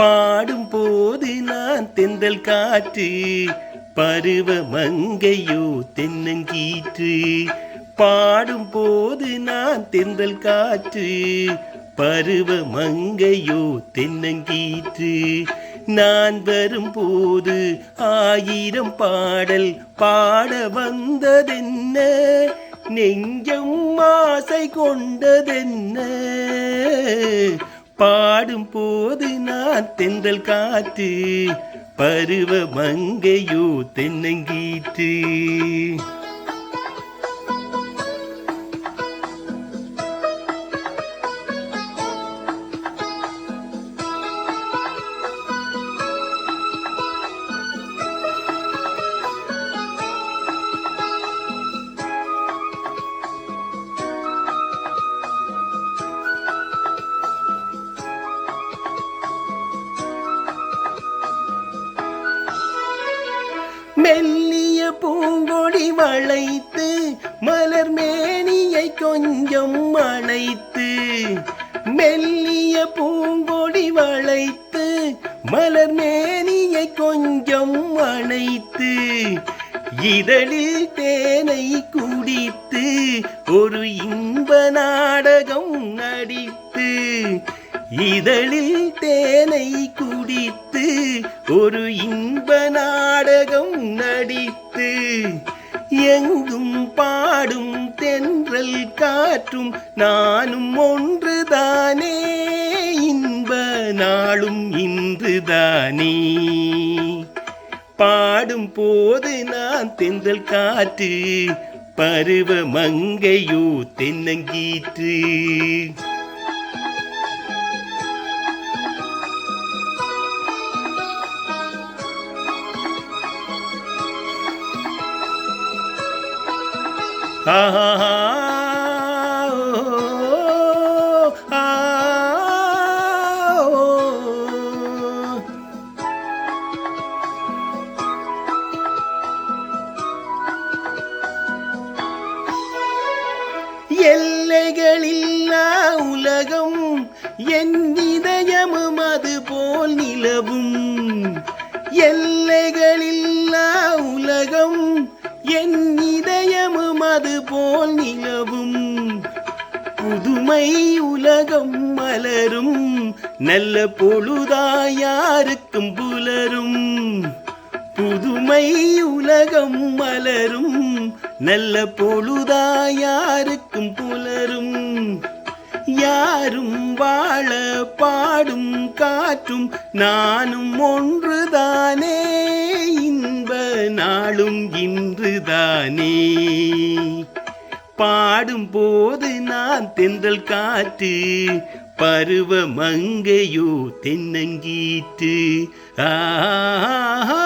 பாடும் போது நான் தென்றல் காற்று, பருவ மங்கையோ தென்னங்கீற்று. பாடும் போது நான் தென்றல் காற்று, பருவ மங்கையோ தென்னங்கீற்று. நான் வரும்போது 1000 பாடல் பாட வந்ததென்ன, நெஞ்சம் ஆசை கொண்டதென்ன. பாடும் போது நான் தென்றல் காற்று, பருவ மங்கையோ தென்னங்கீற்று. மெல்லிய பூங்கொடி வளைத்து மலர் மேனியை கொஞ்சம் அணைத்து, மெல்லிய பூங்கொடி வளைத்து மலர் மேனியை கொஞ்சம் அணைத்து, இதழில் தேனை குடித்து ஒரு இன்ப நாடகம் நடித்து, இதழில் தேனை குடித்து ஒரு இன்ப நாடகம் நடித்து, எங்கும் பாடும் தென்றல் காற்றும் நானும் ஒன்றுதானே, இன்ப நாளும் இன்றுதானே. பாடும் போது நான் தென்றல் காற்று, பருவ மங்கையோ தென்னங்கீற்று. எல்லைகளில்லா உலகம் என் இதயமும் அது போல் நிலவும், எல்லைகளில்லா உலகம் என் இதயமும் அது போல் நிலவும். புதுமை உலகம் மலரும் நல்ல பொழுதாயாருக்கும் புலரும், புதுமை உலகம் மலரும் நல்ல பொழுதாயாருக்கும் புலரும். யாரும் வாழ பாடும் காற்றும் நானும் ஒன்றுதானே, இன்ப நாளும் இன்றுதானே. பாடும் போது நான் தென்றல் காற்று, பருவ மங்கையோ தென்னங்கீற்று. ஆஹா